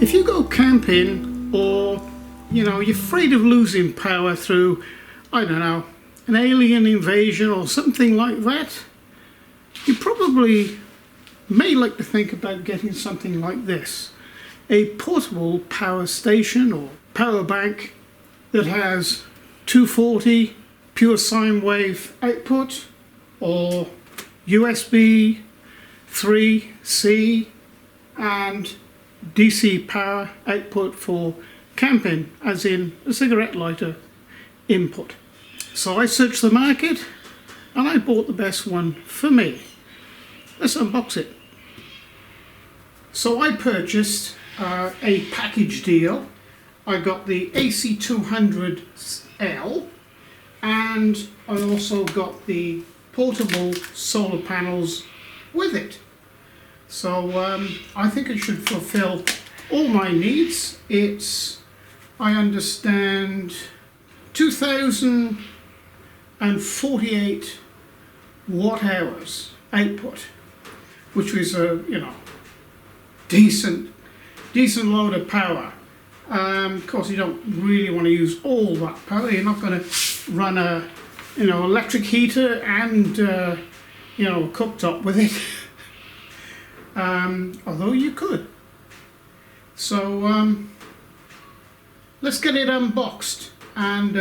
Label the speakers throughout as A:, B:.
A: If you go camping, or you're afraid of losing power through, I don't know, an alien invasion or something like that, you probably may like to think about getting something like this. A portable power station or power bank that has 240 pure sine wave output or USB 3C and DC power output for camping, as in a cigarette lighter input. So I searched the market and I bought the best one for me. Let's unbox it. So I purchased a package deal. I got the AC200L and I also got the portable solar panels with it. So I think it should fulfill all my needs. It's, I understand, 2048 watt hours output, which is a decent load of power. Of course, you don't really want to use all that power. You're not going to run a electric heater and a cooktop with it. Although you could. So let's get it unboxed. And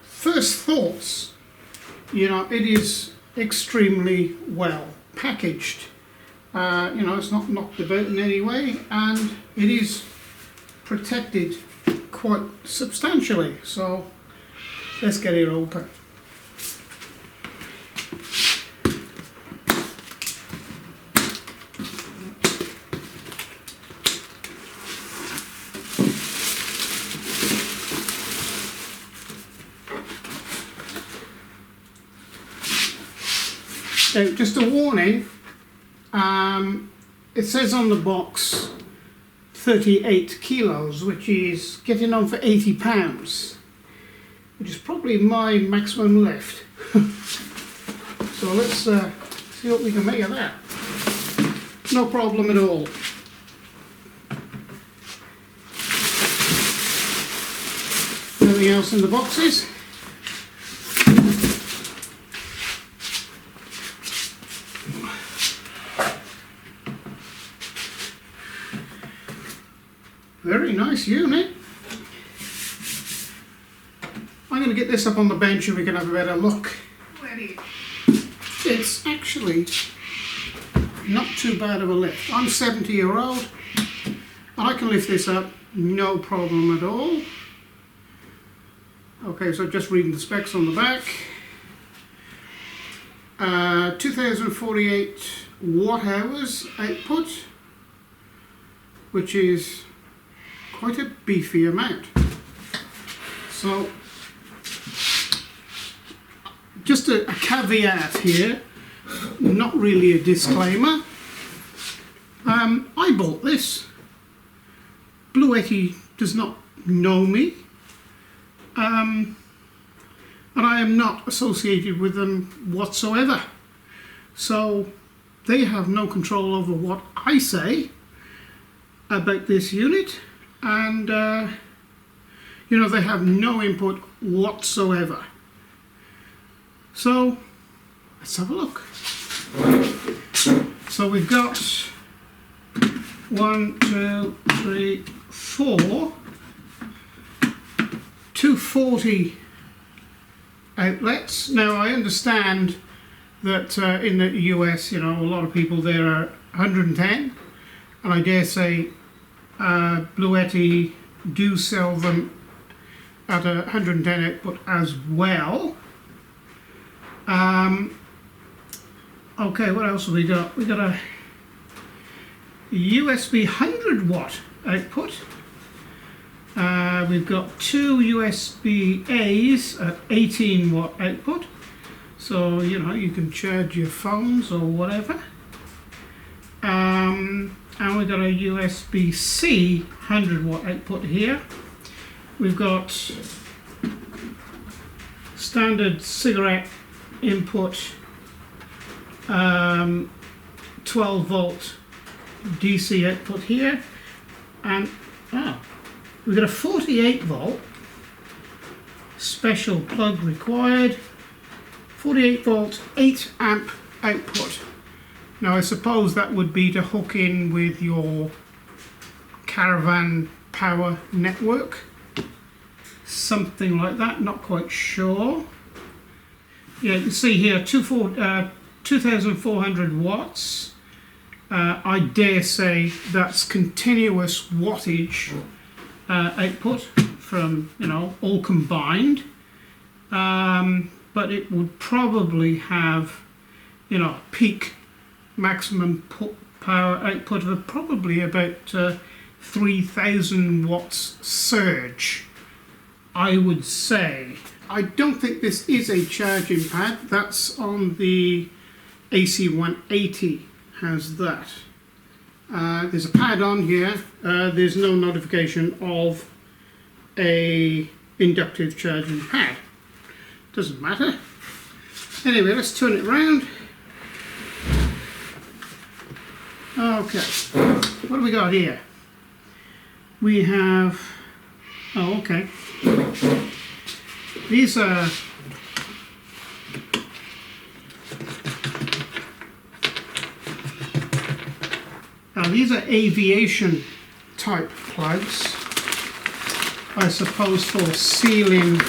A: first thoughts, it is extremely well packaged. It's not knocked about in any way, and it is protected quite substantially. So let's get it open. Now, just a warning, it says on the box 38 kilos, which is getting on for 80 pounds, which is probably my maximum lift. So let's see what we can make of that. No problem at all. Nothing else in the boxes. Very nice unit. I'm going to get this up on the bench and we can have a better look. It's actually not too bad of a lift. I'm 70-year-old and I can lift this up, no problem at all. Okay, so just reading the specs on the back. 2048 watt hours output, which is quite a beefy amount. So just a caveat here, not really a disclaimer. I bought this. BLUETTI does not know me, and I am not associated with them whatsoever. So they have no control over what I say about this unit. And they have no input whatsoever. So let's have a look. So we've got 1, 2, 3, 4 240 outlets. Now I understand that in the US, a lot of people there are 110, and I dare say BLUETTI do sell them at a 110 output as well. Okay, what else have we got? We got a USB 100 watt output. We've got 2 USB A's at 18 watt output. So, you can charge your phones or whatever. And we've got a USB-C 100 watt output here. We've got standard cigarette input, 12 volt DC output here. And we've got a 48 volt special plug required, 48 volt 8 amp output. Now I suppose that would be to hook in with your caravan power network, something like that, not quite sure. Yeah, you can see here 2400 watts. I dare say that's continuous wattage output from, you know, all combined. But it would probably have, you know, peak maximum power output of probably about 3000 watts surge, I would say. I don't think this is a charging pad. That's on the AC180 has that. There's a pad on here. There's no notification of a inductive charging pad. Doesn't matter. Anyway, let's turn it around. Okay, what do we got here? We have, oh okay, these are aviation type plugs, I suppose, for sealing,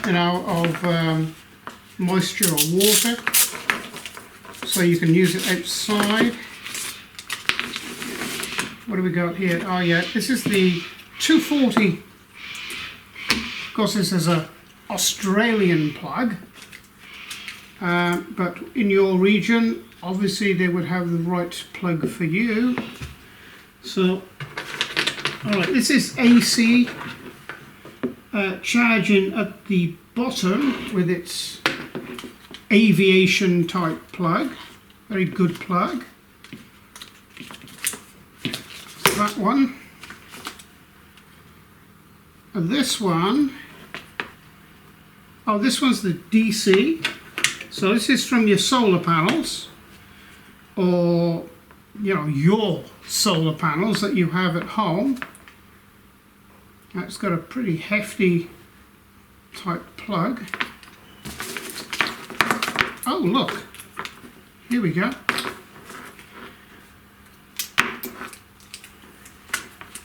A: you know, of moisture or water, so you can use it outside. What do we got here? Oh yeah, this is the 240. Of course, this is a Australian plug, but in your region, obviously they would have the right plug for you. So, all right, this is AC charging at the bottom with its aviation type plug. Very good plug. That one. And this one, oh, this one's the DC. So this is from your solar panels, or, you know, your solar panels that you have at home. That's got a pretty hefty type plug. Oh look, here we go.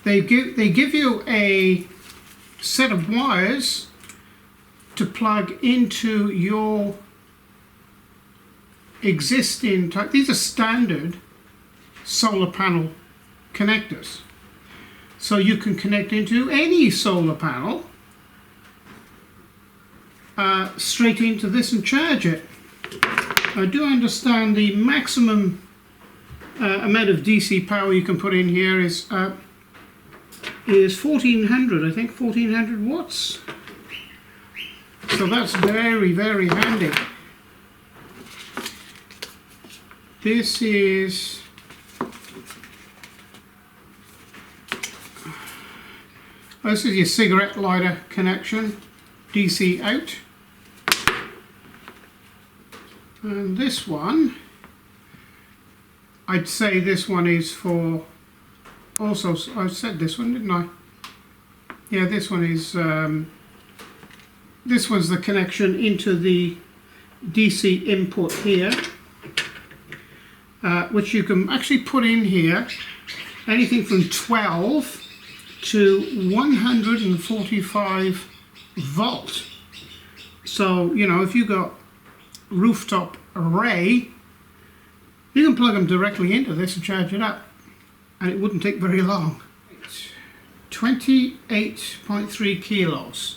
A: They give you a set of wires to plug into your existing type. These are standard solar panel connectors, so you can connect into any solar panel straight into this and charge it. I do understand the maximum amount of DC power you can put in here is 1400, I think, 1400 watts. So that's very, very handy. This is your cigarette lighter connection, DC out. And this one, I'd say this one is for, also, I said this one, didn't I? Yeah, this one is, this one's the connection into the DC input here, which you can actually put in here anything from 12 to 145 volt. So, you know, if you got rooftop array, you can plug them directly into this and charge it up, and it wouldn't take very long. 28.3 kilos.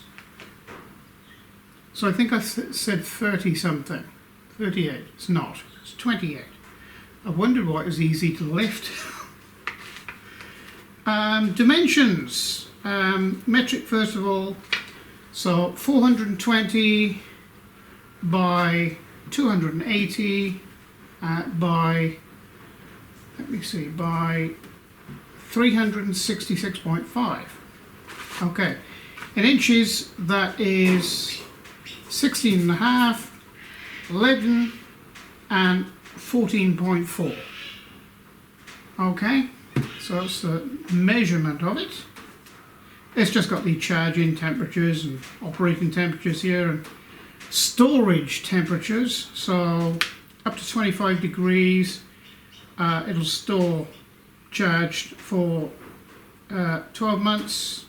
A: So I think I said 30 something. 38. It's not. It's 28. I wondered why it was easy to lift. Dimensions. Metric first of all. So 420 by 280 by, let me see, by 366.5. Okay, in inches that is 16.5, 11 and 14.4. Okay, So that's the measurement of it. It's just got the charging temperatures and operating temperatures here and storage temperatures. So up to 25 degrees it'll store charged for 12 months.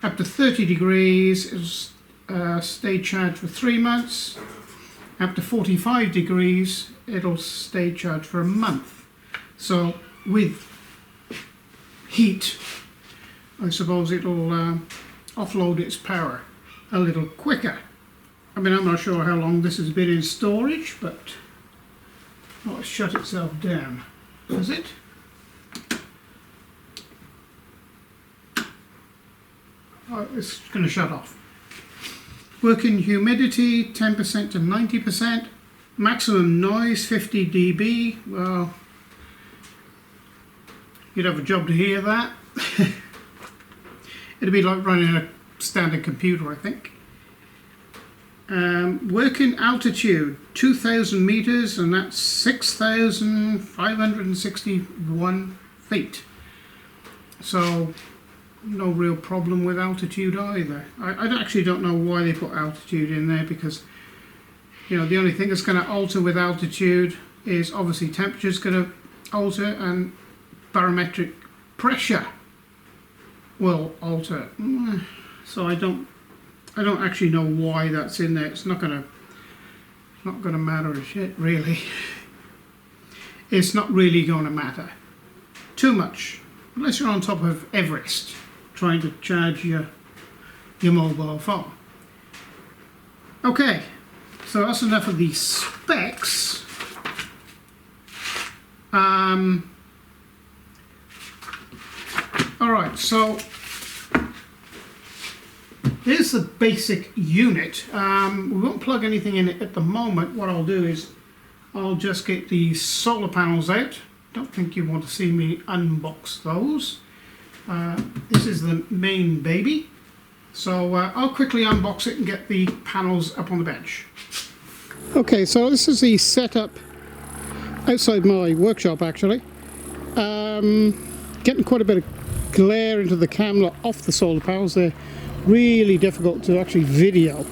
A: Up to 30 degrees it'll stay charged for 3 months. Up to 45 degrees it'll stay charged for a month. So with heat, I suppose it'll offload its power a little quicker. I mean, I'm not sure how long this has been in storage, but oh, it's shut itself down, has it? Oh, it's going to shut off. Working humidity 10% to 90%. Maximum noise 50 dB. Well, you'd have a job to hear that. It'd be like running a standard computer, I think. Working altitude 2,000 meters, and that's 6,561 feet. So no real problem with altitude either. I actually don't know why they put altitude in there, because you know the only thing that's going to alter with altitude is obviously temperature's going to alter and barometric pressure will alter. So I don't actually know why that's in there. It's not gonna matter a shit, really. It's not really gonna matter too much unless you're on top of Everest trying to charge your mobile phone. Okay, so that's enough of the specs. Alright, so here's the basic unit. We won't plug anything in it at the moment. What I'll do is I'll just get the solar panels out. Don't think you want to see me unbox those. This is the main baby. So I'll quickly unbox it and get the panels up on the bench. Okay, so this is the setup outside my workshop actually. Getting quite a bit of glare into the camera off the solar panels. They're really difficult to actually video.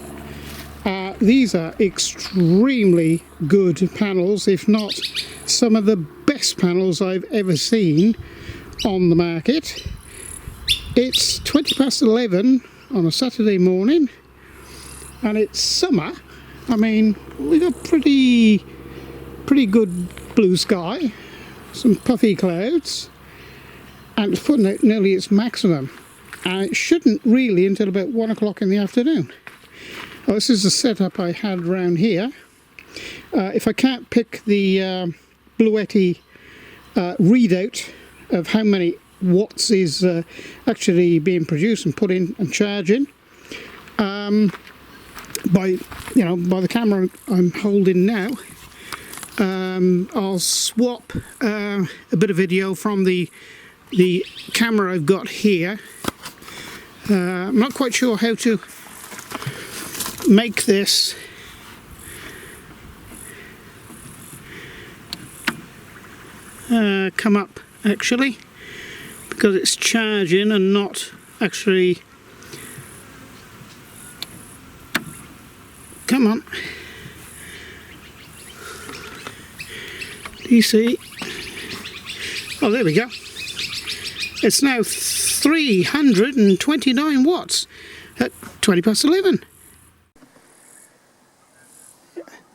A: These are extremely good panels, if not some of the best panels I've ever seen on the market. It's 11 on a Saturday morning and it's summer. I mean, we've got pretty good blue sky, some puffy clouds, and it's putting out nearly its maximum. And it shouldn't really until about 1 o'clock in the afternoon. Oh, this is the setup I had around here. If I can't pick the BLUETTI readout of how many watts is actually being produced and put in and charging, by the camera I'm holding now, I'll swap a bit of video from the camera I've got here. I'm not quite sure how to make this come up actually, because it's charging and not actually. Come on, do you see? Oh, there we go. It's now 329 watts at 11.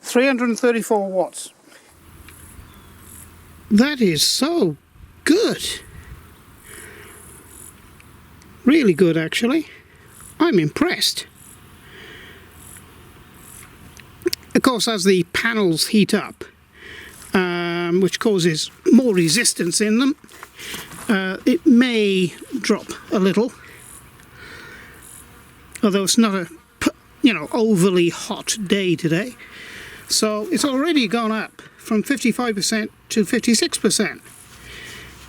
A: 334 watts. That is so good. Really good, actually. I'm impressed. Of course, as the panels heat up, which causes more resistance in them, it may drop a little, although it's not a overly hot day today. So it's already gone up from 55% to 56%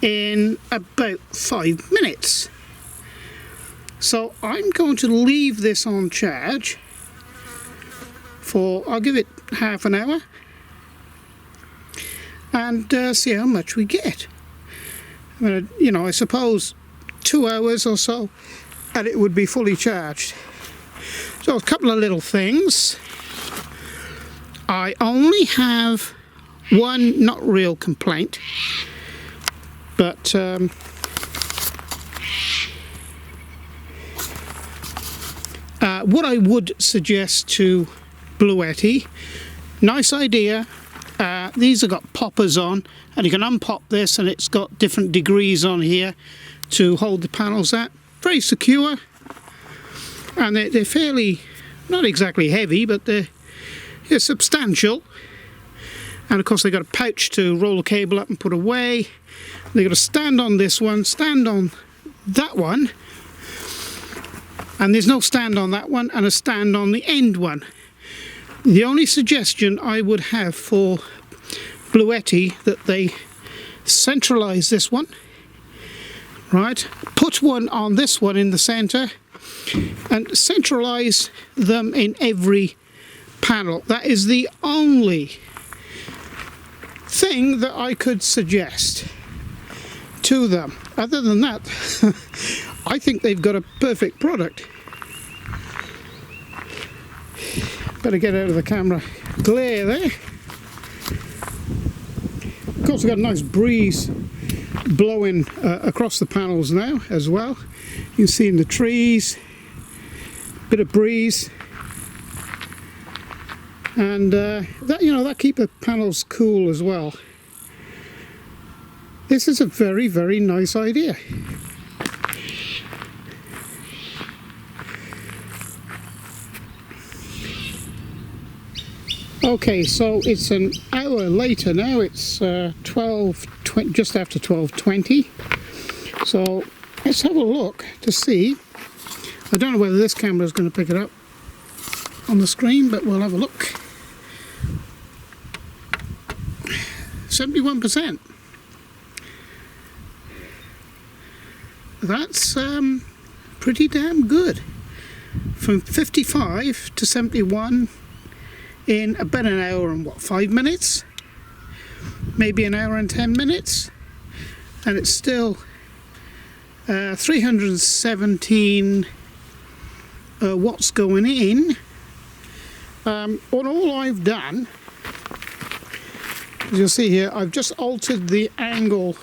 A: in about 5 minutes. So I'm going to leave this on charge for, I'll give it half an hour and see how much we get. I'm gonna, you know, I suppose 2 hours or so and it would be fully charged. So a couple of little things. I only have one not real complaint, but what I would suggest to BLUETTI, nice idea, these have got poppers on and you can unpop this and it's got different degrees on here to hold the panels at. Very secure, and they're fairly, not exactly heavy, but they're substantial. And of course they've got a pouch to roll the cable up and put away. They've got a stand on this one, stand on that one, and there's no stand on that one, and a stand on the end one. The only suggestion I would have for BLUETTI, that they centralize this one, right, put one on this one in the center and centralize them in every panel. That is the only thing that I could suggest to them. Other than that, I think they've got a perfect product. Better get out of the camera glare there. Of course, we've got a nice breeze blowing across the panels now as well. You can see in the trees, bit of breeze, and that, you know, that keep the panels cool as well. This is a very, very nice idea. Okay, so it's an hour later now. It's 12:20, just after 12:20. So let's have a look to see. I don't know whether this camera is going to pick it up on the screen, but we'll have a look. 71%. That's pretty damn good. From 55 to 71 in about an hour and what, 5 minutes? Maybe an hour and 10 minutes. And it's still 317 watts going in. On all I've done, as you'll see here, I've just altered the angle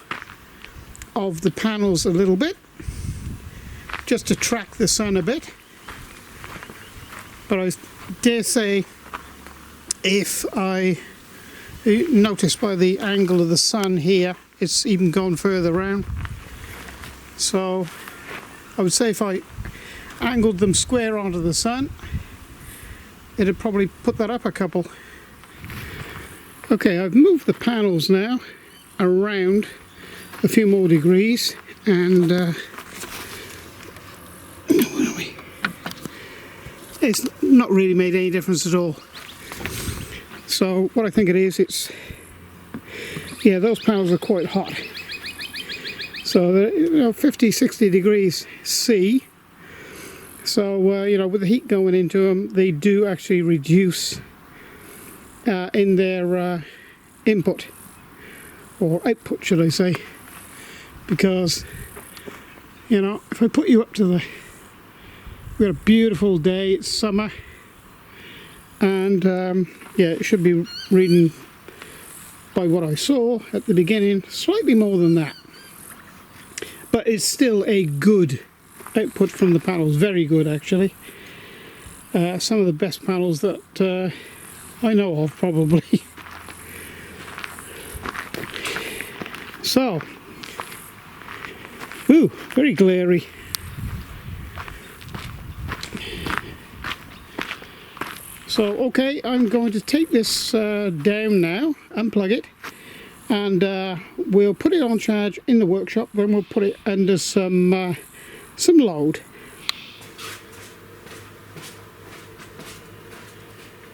A: of the panels a little bit, just to track the sun a bit. But I dare say, if I notice by the angle of the sun here, it's even gone further around. So I would say if I angled them square onto the sun, it'd probably put that up a couple. Okay, I've moved the panels now around a few more degrees, and where are we? It's not really made any difference at all. So what I think it is, it's, yeah, those panels are quite hot. So they're, you know, 50-60 degrees C. So you know, with the heat going into them, they do actually reduce in their input, or output should I say, because, you know, if I put you up to the, we've got a beautiful day, it's summer, and yeah, it should be reading, by what I saw at the beginning, slightly more than that, but it's still a good output from the panels, very good actually. Some of the best panels that I know of, probably. So, ooh, very glary. So, okay, I'm going to take this down now, unplug it, and we'll put it on charge in the workshop. Then we'll put it under some load.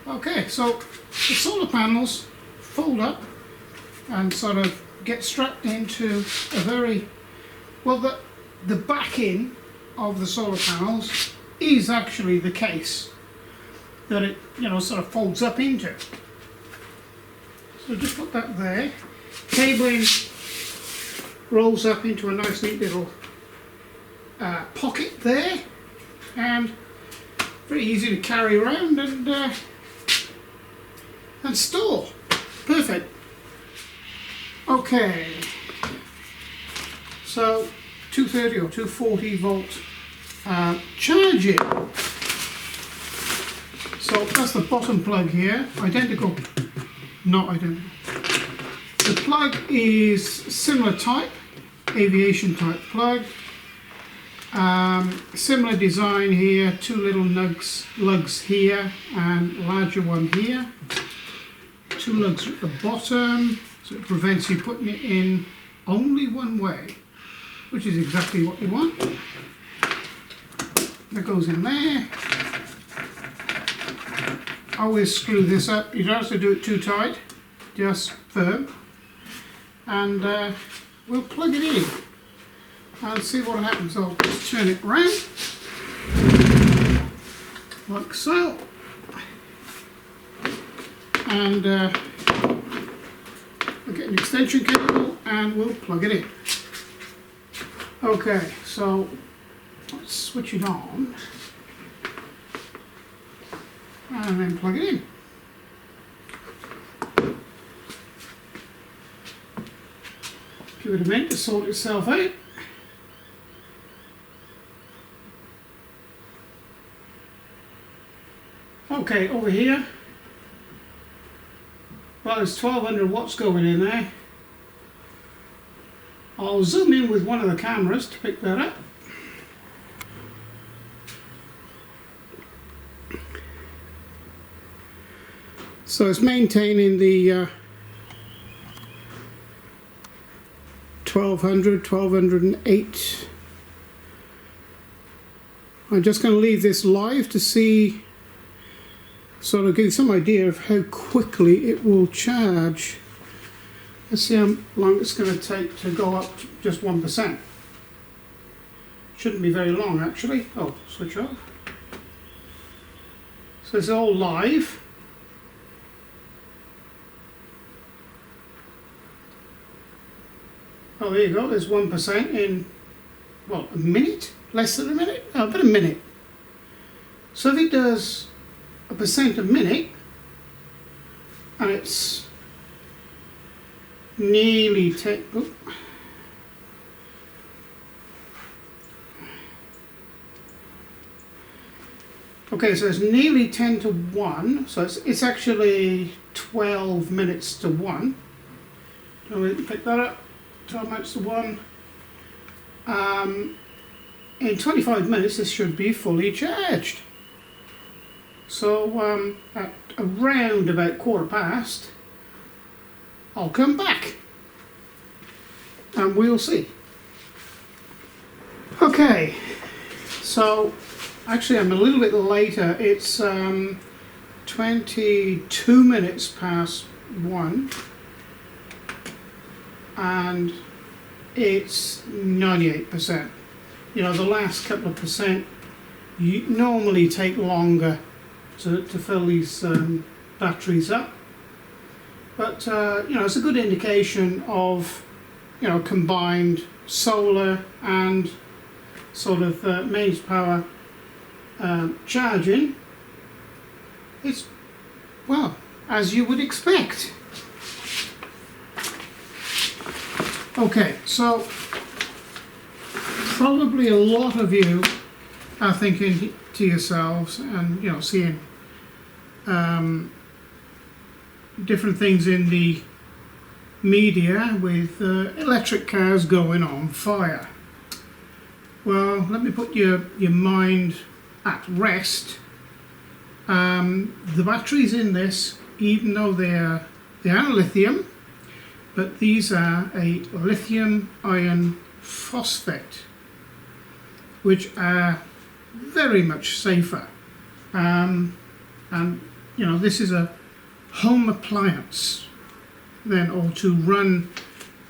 A: Okay, so the solar panels fold up and sort of get strapped into a very, well, the backing of the solar panels is actually the case that it, you know, sort of folds up into. So just put that there. Cabling rolls up into a nice neat little pocket there, and very easy to carry around and store. Perfect. Okay, so 230 or 240 volt charging. So that's the bottom plug here, identical, not identical. The plug is similar type, aviation type plug. Similar design here, two little lugs here and larger one here. Two lugs at the bottom, so it prevents you putting it in only one way, which is exactly what you want. That goes in there. Always screw this up. You don't have to do it too tight, just firm. And we'll plug it in and see what happens. I'll just turn it around like so. And we'll get an extension cable and we'll plug it in. Okay, so let's switch it on and then plug it in. Give it a minute to sort itself out. Okay, over here, well, there's 1200 watts going in there. I'll zoom in with one of the cameras to pick that up. So it's maintaining the 1208. I'm just going to leave this live to see, sort of give you some idea of how quickly it will charge. Let's see how long it's going to take to go up to just 1%. Shouldn't be very long actually. Oh, switch off. So it's all live. Oh, there you go, there's 1% in, well, a minute? Less than a minute? Oh, about a minute. So if it does 1% a minute, and it's nearly 10, oh. Okay, so it's nearly 10 to 1, so it's actually 12 minutes to 1. So we can pick that up. 12 minutes to 1. In 25 minutes this should be fully charged. So at around about 1/4 I'll come back and we'll see. Okay, so actually I'm a little bit later. It's 22 minutes past 1. And it's 98%. You know, the last couple of percent you normally take longer to fill these batteries up. But you know, it's a good indication of, you know, combined solar and sort of mains power charging. It's, well, as you would expect. Okay, so probably a lot of you are thinking to yourselves, and you know, seeing different things in the media with electric cars going on fire. Well, let me put your mind at rest. The batteries in this, even though they are lithium, but these are a lithium iron phosphate, which are very much safer. And you know, this is a home appliance then, or to run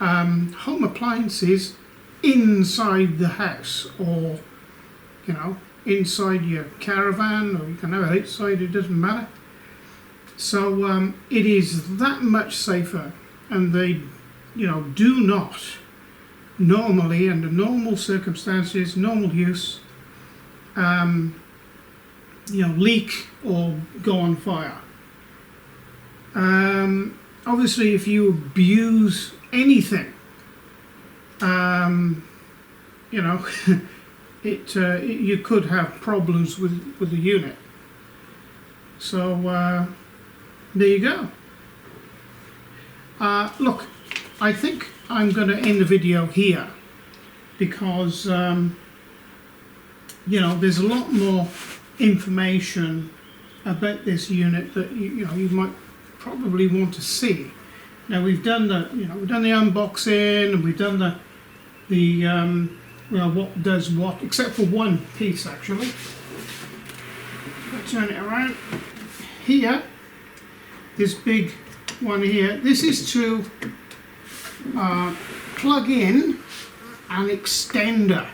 A: home appliances inside the house, or you know, inside your caravan, or you can have it outside, it doesn't matter. So it is that much safer, and they, you know, do not normally, under normal circumstances, normal use, leak or go on fire. Obviously, if you abuse anything, you could have problems with the unit. So there you go. Look, I think I'm going to end the video here because there's a lot more information about this unit that you might probably want to see. Now we've done the unboxing, and we've done the what does what, except for one piece actually. I'll turn it around. Here, this big one here, this is to plug in an extender.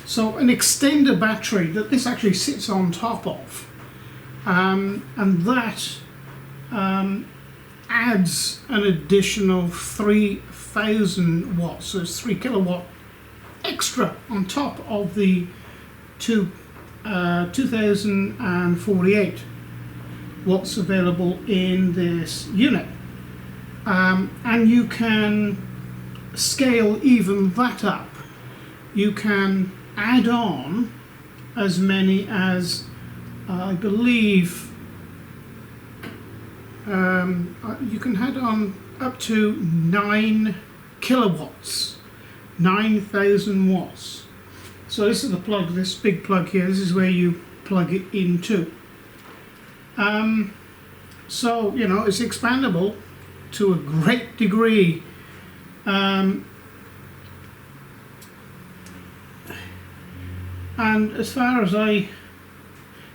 A: So an extender battery that this actually sits on top of, and that adds an additional 3,000 watts, so it's 3 kilowatt extra on top of the 2048 watts available in this unit, and you can scale even that up. You can add on as many as I believe you can add on up to 9 kilowatts, 9,000 watts. So this is the plug, this big plug here, this is where you plug it into. So it's expandable to a great degree. And as far as I've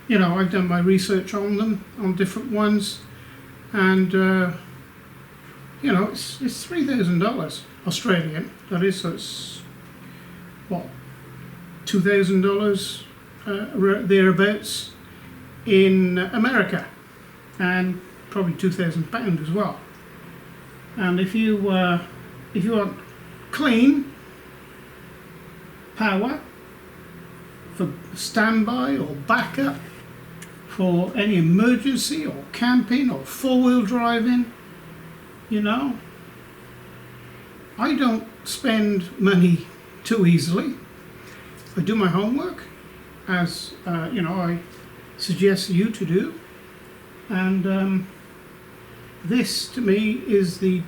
A: done my research on them, on different ones, and it's $3,000 Australian, that is, so it's what, $2,000 thereabouts in America, and probably £2,000 as well. And if you want clean power for standby or backup, for any emergency or camping or four-wheel driving, I don't spend money too easily. I do my homework, as I suggest you to do, and this to me is the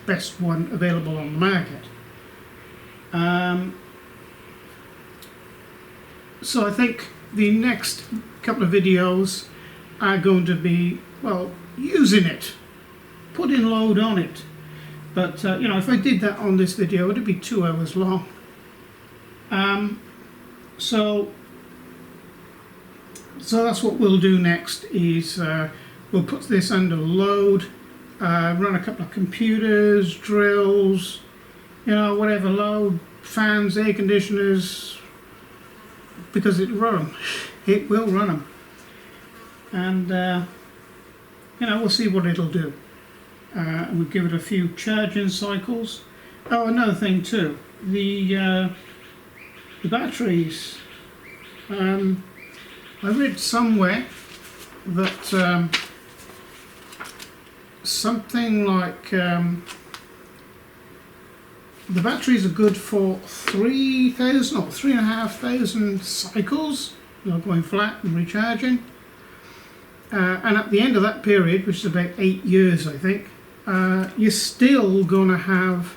A: best one available on the market. So I think the next couple of videos are going to be, well, using it, putting load on it. But if I did that on this video, it'd be 2 hours long. So that's what we'll do next, is we'll put this under load, run a couple of computers, drills, whatever load, fans, air conditioners, because it will run them, and we'll see what it'll do. We'll give it a few charging cycles. Oh, another thing too, the batteries. I read somewhere that something like the batteries are good for 3,000 or 3,500 cycles, going flat and recharging. And at the end of that period, which is about 8 years, I think, you're still going to have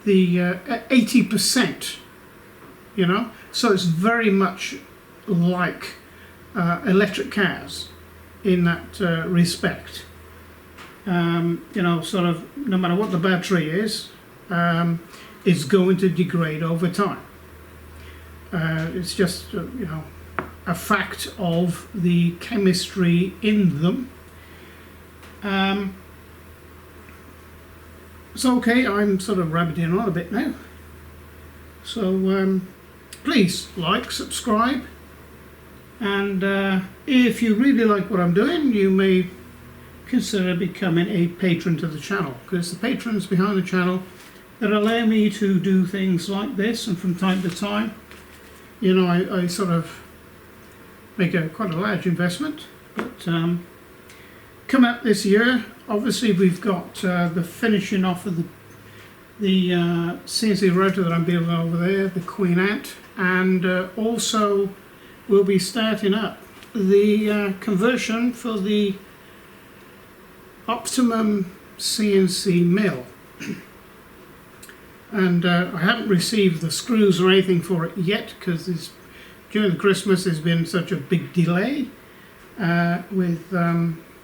A: the 80%, So it's very much like electric cars in that respect. Sort of, no matter what the battery is, it's going to degrade over time. It's just, a fact of the chemistry in them. So okay, I'm sort of rabbiting on a bit now. So please like, subscribe, and if you really like what I'm doing, you may consider becoming a patron to the channel, because the patrons behind the channel that allow me to do things like this, and from time to time, you know, I sort of make quite a large investment. But come up this year, obviously we've got the finishing off of the CNC router that I'm building over there, the QueenAnt, and also we'll be starting up the conversion for the Optimum CNC mill. And I haven't received the screws or anything for it yet, because during Christmas there's been such a big delay with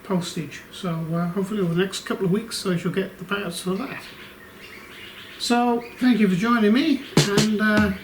A: postage. So hopefully over the next couple of weeks I shall get the parts for that. So thank you for joining me, and